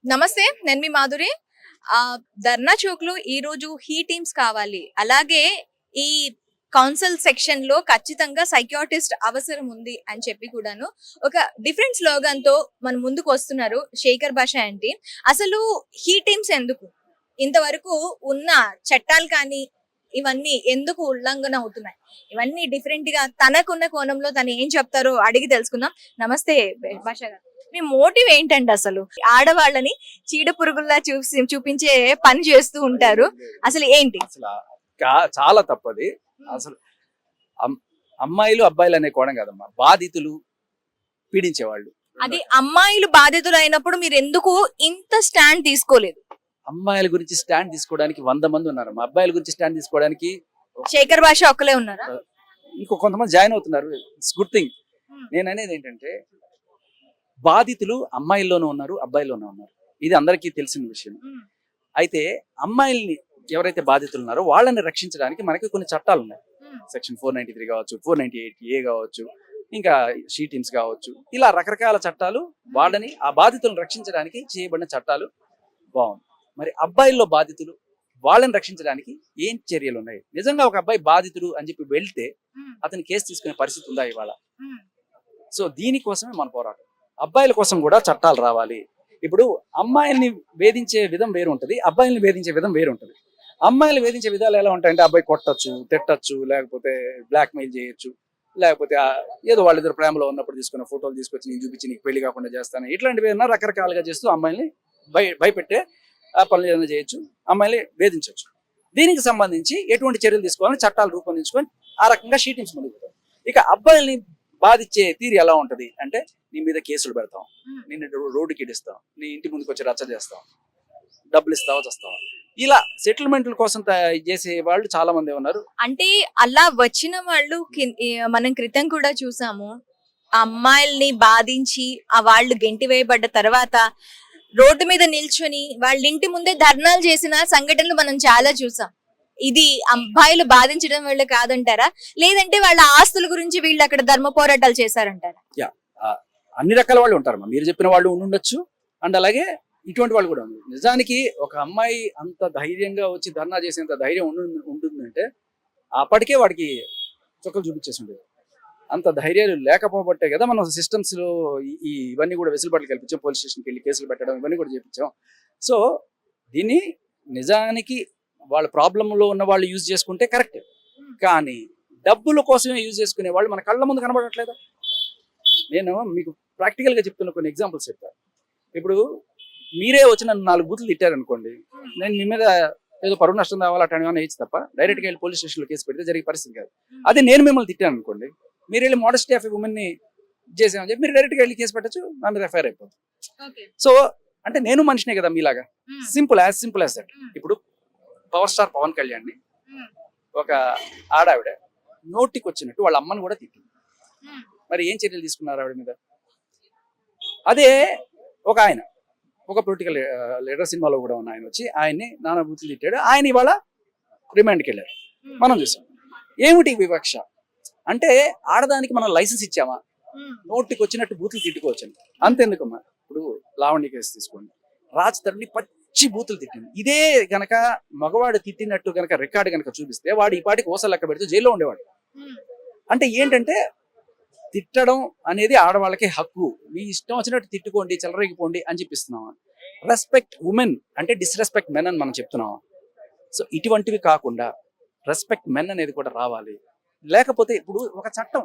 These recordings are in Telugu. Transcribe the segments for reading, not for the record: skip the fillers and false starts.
నమస్తే, నేను మీ మాధురి. ధర్నా చౌక్‌లో ఈరోజు హీ టీమ్స్ కావాలి. అలాగే ఈ కౌన్సిల్ సెక్షన్‌లో ఖచ్చితంగా సైకియాట్రిస్ట్ అవసరం ఉంది అని చెప్పి కూడాను ఒక డిఫరెంట్ స్లోగన్‌తో మన ముందుకొస్తున్నారు శేఖర్ భాష ఆంటీ. అసలు హీ టీమ్స్ ఎందుకు? ఇంతవరకు ఉన్న చట్టాలు కానీ ఇవన్నీ ఎందుకు ఉల్లంఘన అవుతున్నాయి? ఇవన్నీ డిఫరెంట్‌గా తనకున్న కోణంలో తను ఏం చెప్తారో అడిగి తెలుసుకుందాం. నమస్తే భాష గారు. మీ మోటివ్ ఏంటండి అసలు? ఆడవాళ్ళని చీడ పురుగుల్లా చూపించే పని చేస్తూ ఉంటారు. అసలు ఏంటి? చాలా తప్పది. అసలు అమ్మాయిలు అబ్బాయిలు అనే కోణం కాదమ్మా, బాధితులు పీడించేవాళ్ళు. అది అమ్మాయిలు బాధితులు అయినప్పుడు మీరు ఎందుకు ఇంత స్టాండ్ తీసుకోలేదు? అమ్మాయిల గురించి స్టాండ్ తీసుకోవడానికి 100 మంది ఉన్నారు. అబ్బాయిల గురించి స్టాండ్ తీసుకోవడానికి శేఖర్ భాష ఒక్కలే ఉన్నారా? ఇంకో కొంతమంది జాయిన్ అవుతున్నారు. It's good thing. నేను అనేది ఏంటంటే, బాధితులు అమ్మాయిల్లోనూ ఉన్నారు, అబ్బాయిల్లోనూ ఉన్నారు. ఇది అందరికీ తెలిసిన విషయం. అయితే అమ్మాయిల్ని ఎవరైతే బాధితులు ఉన్నారో వాళ్ళని రక్షించడానికి మనకి కొన్ని చట్టాలు ఉన్నాయి. సెక్షన్ 493 కావచ్చు, 498A కావచ్చు, ఇంకా షీ టీమ్స్ కావచ్చు, ఇలా రకరకాల చట్టాలు వాళ్ళని ఆ బాధితులను రక్షించడానికి చేయబడిన చట్టాలు బాగుంది. మరి అబ్బాయిల్లో బాధితులు వాళ్ళని రక్షించడానికి ఏం చర్యలు ఉన్నాయి? నిజంగా ఒక అబ్బాయి బాధితుడు అని చెప్పి వెళ్తే అతని కేసు తీసుకునే పరిస్థితి ఉందా ఇవాళ? సో దీనికోసమే మన పోరాటం. అబ్బాయిల కోసం కూడా చట్టాలు రావాలి. ఇప్పుడు అమ్మాయిల్ని వేధించే విధం వేరు ఉంటుంది, అబ్బాయిల్ని వేధించే విధం వేరు ఉంటుంది. అమ్మాయిలు వేధించే విధాలు ఎలా ఉంటాయంటే, అబ్బాయి కొట్టచ్చు, తిట్టచ్చు, లేకపోతే బ్లాక్ మెయిల్ చేయొచ్చు, లేకపోతే ఏదో వాళ్ళిద్దరు ప్రేమలో ఉన్నప్పుడు తీసుకున్న ఫోటోలు తీసుకొచ్చి నేను చూపించి నీకు పెళ్లి కాకుండా చేస్తాను, ఇట్లాంటివి ఏమన్నా రకరకాలుగా చేస్తూ అమ్మాయిల్ని భయపెట్టే పనులు ఏదైనా చేయొచ్చు, అమ్మాయిని వేధించవచ్చు. దీనికి సంబంధించి ఎటువంటి చర్యలు తీసుకోవాలని చట్టాలు రూపొందించుకొని ఆ రకంగా షీ టీమ్స్ ముందుకు పోతాం. ఇక అబ్బాయిల్ని బాధించే తీరు ఎలా ఉంటది అంటే, నీ మీద కేసులు పెడతాం, నిన్ను రోడ్డుకి ఇడిస్తాం, నీ ఇంటి ముందుకు వచ్చి రచ్చ చేస్తాం, డబ్బులు ఇస్తావా చేస్తావా, ఇలా సెటిల్మెంట్ల కోసం చేసే వాళ్ళు చాలా మంది ఉన్నారు. అంటే అలా వచ్చిన వాళ్ళు మనం క్రితం కూడా చూసాము, అమ్మాయిల్ని బాధించి ఆ వాళ్ళు గెంటి వేయబడ్డ తర్వాత రోడ్డు మీద నిల్చొని వాళ్ళ ఇంటి ముందే ధర్నాలు చేసిన సంఘటనలు మనం చాలా చూసాం. ఇది అబ్బాయిలు బాధించడం వల్ల కాదంటారా, లేదంటే వాళ్ళ ఆస్తుల గురించి వీళ్ళు అక్కడ ధర్మ పోరాటాలు చేశారంటారా? అన్ని రకాల వాళ్ళు ఉంటారమ్మా. మీరు చెప్పిన వాళ్ళు ఉండొచ్చు, అండ్ అలాగే ఇటువంటి వాళ్ళు కూడా ఉన్నారు. నిజానికి ఒక అమ్మాయి అంత ధైర్యంగా వచ్చి ధర్నా చేసేంత ధైర్యం ఉంటుందంటే అప్పటికే వాడికి చుక్కలు చూపించేసి ఉండేది. అంత ధైర్యాలు లేకపోబట్టే కదా మనం సిస్టమ్స్ లో ఇవన్నీ కూడా వెసులుబాట్లు కల్పించాం, పోలీస్ స్టేషన్కి వెళ్ళి కేసులు పెట్టడం ఇవన్నీ కూడా చేపించాం. సో దీన్ని నిజానికి వాళ్ళ ప్రాబ్లంలో ఉన్న వాళ్ళు యూజ్ చేసుకుంటే కరెక్ట్, కానీ డబ్బుల కోసమే యూజ్ చేసుకునే వాళ్ళు మన కళ్ళ ముందు కనబడట్లేదా? నేను మీకు ప్రాక్టికల్ గా చెప్తున్న కొన్ని ఎగ్జాంపుల్స్ చెప్తాను. ఇప్పుడు మీరే వచ్చి నన్ను 4 బూతులు తిట్టారనుకోండి, నేను మీ మీద ఏదో పరువు నష్టం రావాలి అట్లా ఏమైనా ఇచ్చి తప్ప డైరెక్ట్గా వెళ్ళి పోలీస్ స్టేషన్లో కేసు పెడితే జరిగే పరిస్థితి కాదు. అదే నేను మిమ్మల్ని తిట్టాను అనుకోండి, మీరు వెళ్ళి మోడస్టీ ఆఫ్ ఉమెన్ ని చేసామని చెప్పి మీరు డైరెక్ట్గా వెళ్ళి కేసు పెట్టచ్చు, నా మీద ఎఫ్ఐఆర్ అయిపోతుంది. సో అంటే నేను మనిషినే కదా మీలాగా, సింపుల్ యాజ్ దట్. ఇప్పుడు పవర్ స్టార్ పవన్ కళ్యాణ్ ని ఒక ఆడావిడ నోటికి వచ్చినట్టు వాళ్ళ అమ్మని కూడా తిట్టింది. మరి ఏం చర్యలు తీసుకున్నారు ఆవిడ మీద? అదే ఒక ఆయన, ఒక పొలిటికల్ లీడర్, సినిమాలో కూడా ఉన్న ఆయన వచ్చి ఆయన్ని నానా బూతులు తిట్టాడు, ఆయన ఇవాళ రిమాండ్కి వెళ్ళారు. మనం చూసాం. ఏమిటి వివక్ష అంటే, ఆడదానికి మనం లైసెన్స్ ఇచ్చామా? నోటికి వచ్చినట్టు బూతులు తిట్టుకోవచ్చండి, అంతెందుకమ్మా. ఇప్పుడు లావణ్య కేసు తీసుకోండి, రాజ్ తరుణ్ని పచ్చి బూతులు తిట్టింది. ఇదే గనక మగవాడు తిట్టినట్టు గనక రికార్డు గనక చూపిస్తే వాడు ఈ పాటికి ఓసలు లెక్క పెడుతూ జైల్లో ఉండేవాడు. అంటే ఏంటంటే, తిట్టడం అనేది ఆడవాళ్ళకి హక్కు, మీ ఇష్టం వచ్చినట్టు తిట్టుకోండి, చెలరేగిపోండి అని చెప్పిస్తున్నావా? రెస్పెక్ట్ ఉమెన్ అంటే డిస్రెస్పెక్ట్ మెన్ అని మనం చెప్తున్నావా? సో ఇటువంటివి కాకుండా రెస్పెక్ట్ మెన్ అనేది కూడా రావాలి. లేకపోతే ఇప్పుడు ఒక చట్టం,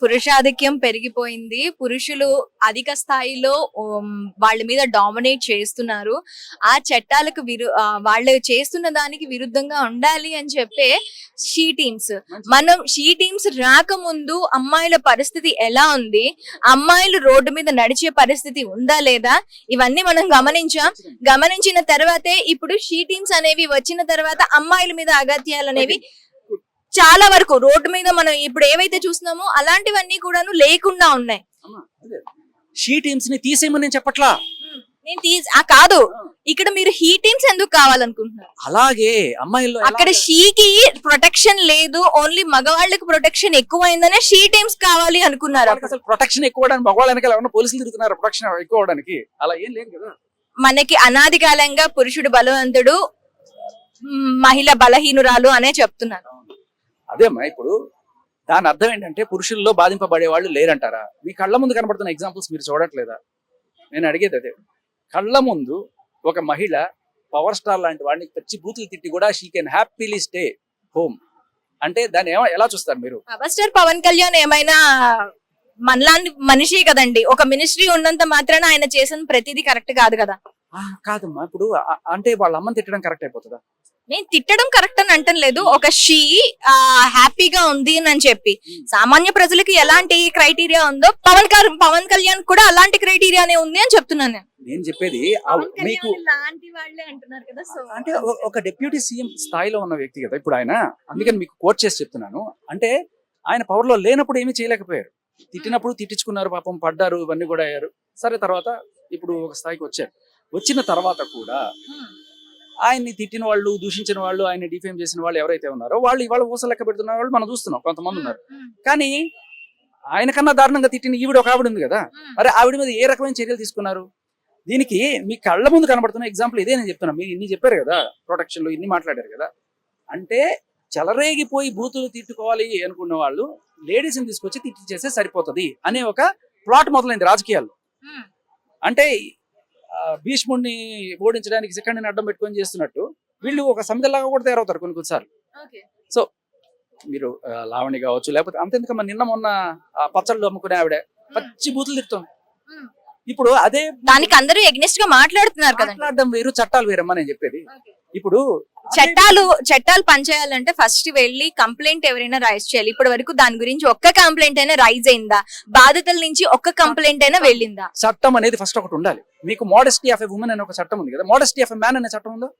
పురుషాధిక్యం పెరిగిపోయింది, పురుషులు అధిక స్థాయిలో వాళ్ళ మీద డామినేట్ చేస్తున్నారు. ఆ చట్టాలకు వాళ్ళు చేస్తున్న దానికి విరుద్ధంగా ఉండాలి అని చెప్పే షీ టీమ్స్. మనం షీ టీమ్స్ రాకముందు అమ్మాయిల పరిస్థితి ఎలా ఉంది, అమ్మాయిలు రోడ్డు మీద నడిచే పరిస్థితి ఉందా లేదా, ఇవన్నీ మనం గమనించిన తర్వాతే ఇప్పుడు షీ టీమ్స్ అనేవి వచ్చిన తర్వాత అమ్మాయిల మీద అగత్యాలు అనేవి చాలా వరకు రోడ్డు మీద మనం ఇప్పుడు ఏవైతే చూస్తున్నామో అలాంటివన్నీ కూడాను లేకుండా ఉన్నాయి. షీ టీమ్స్ ని తీసేయమని నేను చెప్పట్లా, కాదు, ఇక్కడ మీరు హీ టీమ్స్ ఎందుకు కావాలనుకుంటున్నారు? అలాగే అమ్మాయిల్లో అక్కడ షీకి ప్రొటెక్షన్ లేదు, ఓన్లీ మగవాళ్ళకి ప్రొటెక్షన్ ఎక్కువైందనే షీ టీమ్స్ కావాలి అనుకున్నారు. అసలు ప్రొటెక్షన్ ఎక్కువ మగవాళ్ళ వెనకాల పోలీసులు తిరుగుతున్నారు, ప్రొటెక్షన్ ఎక్కువ అవడానికి అలా ఏం లేదు కదా. మనకి అనాది కాలంగా పురుషుడు బలవంతుడు, మహిళ బలహీనురాలు అనే చెప్తున్నారు. అదేమ్మా, ఇప్పుడు దాని అర్థం ఏంటంటే పురుషుల్లో బాధింపబడే వాళ్ళు లేరంటారా? మీ కళ్ళ ముందు కనబడుతున్న ఎగ్జాంపుల్స్ మీరు చూడట్లేదా? నేను అడిగేది అదే. కళ్ళ ముందు ఒక మహిళ పవర్ స్టార్ లాంటి వాడిని పచ్చి బూతులు తిట్టి కూడా she can happily stay home అంటే దాన్ని ఎలా చూస్తారు మీరు? పవర్ స్టార్ పవన్ కళ్యాణ్ ఏమైనా మనలాంటి మనిషి కదండి. ఒక మినిస్ట్రీ ఉన్నంత మాత్రాన ఆయన చేసిన ప్రతిదీ కరెక్ట్ కాదు కదా. కాదమ్మా, ఇప్పుడు అంటే వాళ్ళ అమ్మని తిట్టడం కరెక్ట్ అయిపోతుందా? నేను తిట్టడం కరెక్ట్ అని అంటం లేదు. ఒక షీ హ్యాపీగా ఉంది అని చెప్పి సామాన్య ప్రజలకి ఎలాంటి క్రైటీరియా ఉందో పవన్ కళ్యాణ్ కూడా అలాంటి క్రైటీరియానే ఉంది అని చెప్తున్నాను నేను. నేను చెప్పేది మీకు అంటే ఒక డిప్యూటీ సీఎం స్థాయిలో ఉన్న వ్యక్తి కదా ఇప్పుడు ఆయన. అందుకని మీకు కోట్ చేసి చెప్తున్నాను. అంటే ఆయన పవర్ లో లేనప్పుడు ఏమీ చేయలేకపోయారు. తిట్టినప్పుడు తిట్టించుకున్నారు, పాపం పడ్డారు, ఇవన్నీ కూడా అయ్యారు. సరే, తర్వాత ఇప్పుడు ఒక స్థాయికి వచ్చారు. వచ్చిన తర్వాత కూడా ఆయన్ని తిట్టిన వాళ్ళు, దూషించిన వాళ్ళు, ఆయన డిఫేమ్ చేసిన వాళ్ళు ఎవరైతే ఉన్నారో వాళ్ళు ఇవాళ ఊస లెక్క పెడుతున్న వాళ్ళు మనం చూస్తున్నాం, కొంతమంది ఉన్నారు. కానీ ఆయన కన్నా దారుణంగా తిట్టిన ఈవిడ ఒక ఆవిడ ఉంది కదా, మరి ఆవిడ మీద ఏ రకమైన చర్యలు తీసుకున్నారు? దీనికి మీ కళ్ళ ముందు కనబడుతున్న ఎగ్జాంపుల్ ఇదే నేను చెప్తున్నా. మీరు ఇన్ని చెప్పారు కదా, ప్రొటెక్షన్లు ఇన్ని మాట్లాడారు కదా. అంటే చెలరేగిపోయి బూతులు తిట్టుకోవాలి అనుకున్న వాళ్ళు లేడీస్ని తీసుకొచ్చి తిట్టి చేస్తే సరిపోతుంది అనే ఒక ప్లాట్ మొదలైంది రాజకీయాల్లో. అంటే భీష్ముడిని ఓడించడానికి శిఖండిని అడ్డం పెట్టుకొని చేస్తున్నట్టు వీళ్ళు ఒక సమితిలాగా కూడా తయారవుతారు కొన్నిసార్లు. సో మీరు లావణి కావచ్చు, లేకపోతే అంతెందుకమ్మా, నిన్న మొన్న పచ్చళ్ళు అమ్ముకునే ఆవిడ పచ్చి బూతులు తిడుతుంది. ఇప్పుడు అదే దానికి అందరూ ఎగ్నెస్ట్ గా మాట్లాడుతున్నారు కదా. మాట్లాడడం వేరు, చట్టాలు వేరమ్మా నేను చెప్పేది. ఇప్పుడు చట్టాలు పనిచేయాలంటే ఫస్ట్ వెళ్ళి కంప్లైంట్ ఎవరైనా రైజ్ చేయాలి. ఇప్పటి వరకు దాని గురించి ఒక్క కంప్లైంట్ అయినా రైజ్ అయిందా? బాధితుల నుంచి ఒక్క కంప్లైంట్ అయినా వెళ్ళిందా? చట్టం అనేది ఫస్ట్ ఒకటి ఉండాలి. మీకు మోడెస్టీ ఆఫ్ ఎ ఉమెన్ అనే ఒక చట్టం ఉంది కదా, మోడెస్టీ ఆఫ్ ఎ మ్యాన్ అనే చట్టం ఉందా?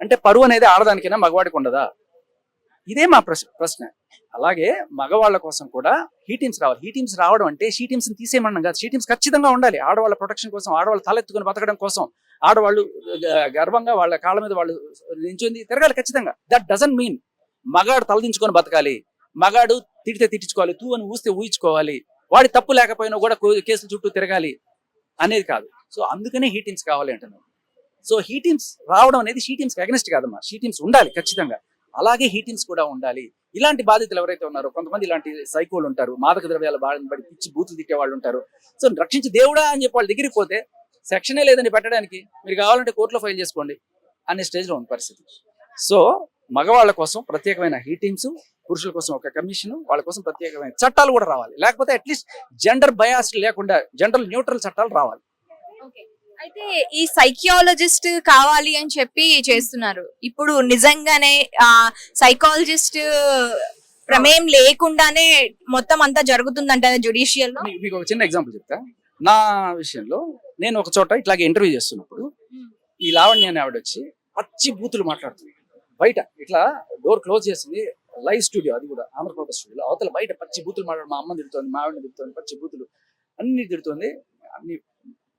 అంటే పరువు అనేది ఆడదానికైనా మగవాడికి ఉండదా? ఇదే మా ప్రశ్న. అలాగే మగవాళ్ళ కోసం కూడా హీ టీమ్స్ రావాలి. హీ టీమ్స్ రావడం అంటే షీ టీమ్స్ తీసేయమన్నాం కాదు. షీ టీమ్స్ ఖచ్చితంగా ఉండాలి. ఆడవాళ్ళ ప్రొటెక్షన్ కోసం, ఆడవాళ్ళు తలెత్తుకుని బతకడం కోసం, ఆడవాళ్ళు గర్వంగా వాళ్ళ కాళ్ళ మీద వాళ్ళు నించుంది తిరగాలి ఖచ్చితంగా. దట్ డజంట్ మీన్ మగాడు తలదించుకొని బతకాలి, మగాడు తిడితే తిట్టించుకోవాలి, తూ అని ఊస్తే ఊహించుకోవాలి, వాడి తప్పు లేకపోయినా కూడా కేసుల చుట్టూ తిరగాలి అనేది కాదు. సో అందుకనే హీ టీమ్స్ కావాలి అంటున్నాను. సో హీ టీమ్స్ రావడం అనేది షీ టీమ్స్కి అగెనిస్ట్ కాదమ్మా. షీ టీమ్స్ ఉండాలి ఖచ్చితంగా. అలాగే హీ టీమ్స్ కూడా ఉండాలి. ఇలాంటి బాధితులు ఎవరైతే ఉన్నారో, కొంతమంది ఇలాంటి సైకోలు ఉంటారు, మాదక ద్రవ్యాల బాధ పడి పిచ్చి బూతులు తిట్టే వాళ్ళు ఉంటారు. సో రక్షించి దేవుడా అని చెప్పి వాళ్ళ దగ్గరికి పోతే సెక్షనే లేదని పెట్టడానికి మీరు కావాలంటే కోర్టులో ఫైల్ చేసుకోండి అనే స్టేజ్లో ఉన్న పరిస్థితి. సో మగవాళ్ళ కోసం ప్రత్యేకమైన హీ టీమ్స్, పురుషుల కోసం ఒక కమిషన్, వాళ్ళ కోసం ప్రత్యేకమైన చట్టాలు కూడా రావాలి. లేకపోతే అట్లీస్ట్ జెండర్ బయాస్ లేకుండా జెండర్ న్యూట్రల్ చట్టాలు రావాలి. అయితే ఈ సైకియాలజిస్ట్ కావాలి అని చెప్పి చేస్తున్నారు. ఇప్పుడు నిజంగానే సైకాలజిస్ట్ ప్రమేయం లేకుండానే మొత్తం అంతా జరుగుతుందంట జుడిషియల్ లో. మీకు ఒక చిన్న ఎగ్జాంపుల్ చెప్తా. నా విషయంలో నేను ఒక చోట ఇట్లాగే ఇంటర్వ్యూ చేస్తున్నప్పుడు ఈ లావణ్య అనే ఆవిడ వచ్చి పచ్చి బూతులు మాట్లాడుతుంది. బయట ఇట్లా డోర్ క్లోజ్ చేసింది, లైవ్ స్టూడియో, అది కూడా ఆంధ్రప్రదేశ్ స్టూడియో, అవతల బయట పచ్చి బూతులు మాట్లాడు. మా అమ్మని తిడుతోంది, మా ఆవిడని తిడుతోంది, పచ్చి బూతులు అన్ని తిడుతోంది. అన్ని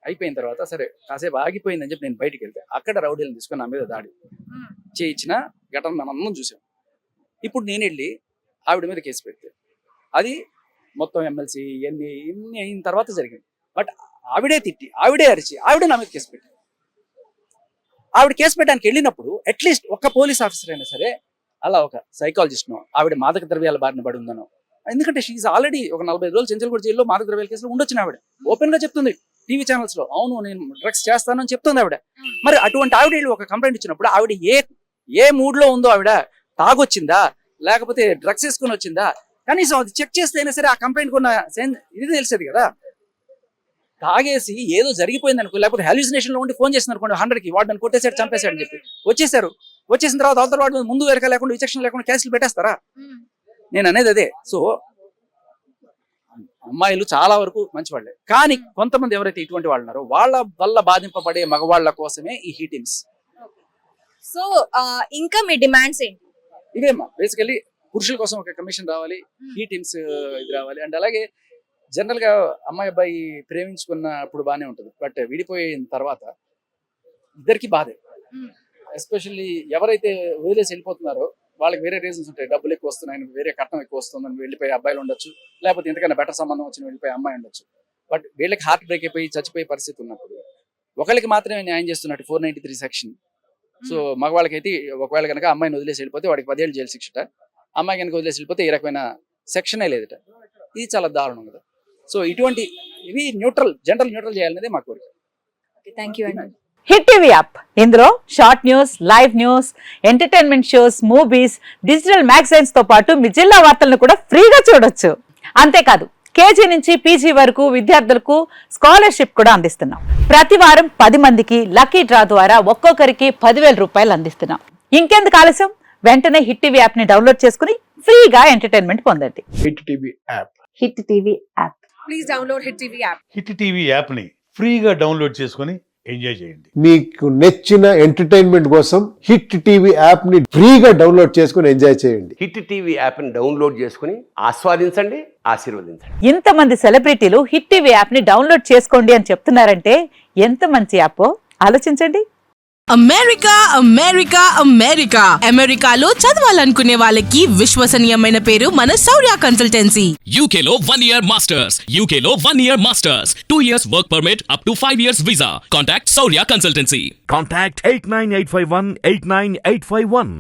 అయిపోయిన తర్వాత సరే కాసేపు ఆగిపోయిందని చెప్పి నేను బయటికి వెళ్తే అక్కడ రౌడీలను తీసుకొని నా మీద దాడి చేయించిన ఘటన మనం అందరం చూసాం. ఇప్పుడు నేను వెళ్ళి ఆవిడ మీద కేసు పెడితే అది మొత్తం ఎమ్మెల్సీ ఇన్ని అయిన తర్వాత జరిగింది. బట్ ఆవిడే తిట్టి, ఆవిడే అరిచి, ఆవిడే నా మీద కేసు పెట్టింది. ఆవిడ కేసు పెట్టడానికి వెళ్ళినప్పుడు అట్లీస్ట్ ఒక్క పోలీస్ ఆఫీసర్ అయినా సరే అలా ఒక సైకాలజిస్ట్నో, ఆవిడ మాదక ద్రవ్యాల బారిన పడి ఉందనో, ఎందుకంటే షీఈ్ ఆల్రెడీ ఒక 45 రోజులు చెంచల్గూడ జైల్లో మాదక ద్రవ్యాల కేసులో ఉండొచ్చిన ఆవిడ ఓపెన్ గా చెప్తుంది టీవీ ఛానల్స్ లో, అవును నేను డ్రగ్స్ చేస్తానని చెప్తుంది ఆవిడ. మరి అటువంటి ఆవిడ ఒక కంప్లైంట్ ఇచ్చినప్పుడు ఆవిడ ఏ మూడ్ లో ఉందో, ఆవిడ తాగొచ్చిందా లేకపోతే డ్రగ్స్ వేసుకుని వచ్చిందా, కనీసం అది చెక్ చేస్తేనే సరే ఆ కంప్లైంట్ కొన్న ఇది తెలిసేది కదా. తాగేసి ఏదో జరిగిపోయింది అనుకో, లేకపోతే హాల్యూసినేషన్ లో ఉండి ఫోన్ చేసింది అనుకోండి 100కి, వాడు నన్ను కొట్టేసాడు చంపేశాడు అని చెప్పి వచ్చేసారు. వచ్చేసిన తర్వాత అవతల వాడు ముందు వెనక లేకుండా విచక్షణ లేకుండా కేసులు పెట్టేస్తారా? నేను అనేది అదే. సో అమ్మాయిలు చాలా వరకు మంచివాళ్లే, కానీ కొంతమంది ఎవరైతే ఇటువంటి వాళ్ళు ఉన్నారో వాళ్ళ వల్ల బాధింపబడే మగవాళ్ళ కోసమే ఈ హీ టీమ్స్. సో ఇంకా మీ డిమాండ్స్ ఏంటి? ఇవేమ్మా బేసికల్లీ పురుషుల కోసం ఒక కమిషన్ రావాలి, హీ టీమ్స్ ఇది రావాలి. అండ్ అలాగే జనరల్ గా అమ్మాయి అబ్బాయి ప్రేమించుకున్నప్పుడు బాగానే ఉంటుంది, బట్ విడిపోయిన తర్వాత ఇద్దరికి బాధే. ఎస్పెషల్లీ ఎవరైతే వదిలేసి వెళ్ళిపోతున్నారో వాళ్ళకి వేరే రీజన్స్ ఉంటాయి. డబ్బులు ఎక్కువ వస్తున్నాయి, వేరే కట్నం ఎక్కువ వస్తుందని వెళ్ళిపోయి అబ్బాయిలు ఉండొచ్చు, లేకపోతే ఇంతకన్నా బెటర్ సంబంధం వచ్చిన వెళ్ళిపోయి అమ్మాయి ఉండొచ్చు. బట్ వీళ్ళకి హార్ట్ బ్రేక్ అయిపోయి చచ్చిపోయే పరిస్థితి ఉన్నప్పుడు ఒకరికి మాత్రమే న్యాయం చేస్తున్నట్టు 493 సెక్షన్. సో మగవాళ్ళకైతే ఒకవేళ కనుక అమ్మాయిని వదిలేసి వెళ్ళిపోతే వాడికి 10 ఏళ్ళు జైలు శిక్షట, అమ్మాయి కనుక వదిలేసి వెళ్ళిపోతే ఈ రకమైన సెక్షనే లేదట. ఇది చాలా దారుణం కదా. సో ఇటువంటి ఇవి జనరల్ న్యూట్రల్ చేయాలనేది మా కోరిక. థ్యాంక్ యూ అండి. హిట్ టీవీ యాప్, ఇందులో short news, live news, entertainment shows, movies, digital magazines తో పాటు మీ జిల్లా వార్తలను కూడా ఫ్రీగా చూడొచ్చు. అంతేకాదు కేజీ నుంచి పీజీ వరకు విద్యార్థులకు స్కాలర్షిప్ కూడా అందిస్తున్నాం. ప్రతి వారం 10 మందికి లక్కీ డ్రా ద్వారా ఒక్కొక్కరికి 10,000 రూపాయలు అందిస్తున్నాం. ఇంకెందుకు ఆలస్యం, వెంటనే హిట్ టీవీ యాప్ ని డౌన్లోడ్ చేసుకుని ఫ్రీగా ఎంటర్టైన్మెంట్ పొందండి. Hit TV app. Hit TV app. Please download hit TV app. Hit TV యాప్ని ఫ్రీగా డౌన్లోడ్ చేసుకొని ఎంజాయ్ చేయండి. మీకు నచ్చిన ఎంటర్టైన్మెంట్ కోసం హిట్ టీవీ యాప్ ని ఫ్రీగా డౌన్లోడ్ చేసుకుని ఎంజాయ్ చేయండి. హిట్ టీవీ యాప్ని డౌన్లోడ్ చేసుకుని ఆస్వాదించండి, ఆశీర్వదించండి. ఇంతమంది సెలబ్రిటీలు హిట్ టీవీ యాప్ ని డౌన్లోడ్ చేసుకోండి అని చెప్తున్నారంటే ఎంత మంచి యాప్ ఆలోచించండి. అమెరికా అమెరికా అమెరికా అమెరికాలో చదవాలనుకునే వాళ్ళకి విశ్వసనీయమైన పేరు మన శౌర్య కన్సల్టెన్సీ. UK లో 1 year masters. UK లో 1 year masters. 2 years work permit up to 5 years visa. Contact Saurya Consultancy. Contact 89851 89851.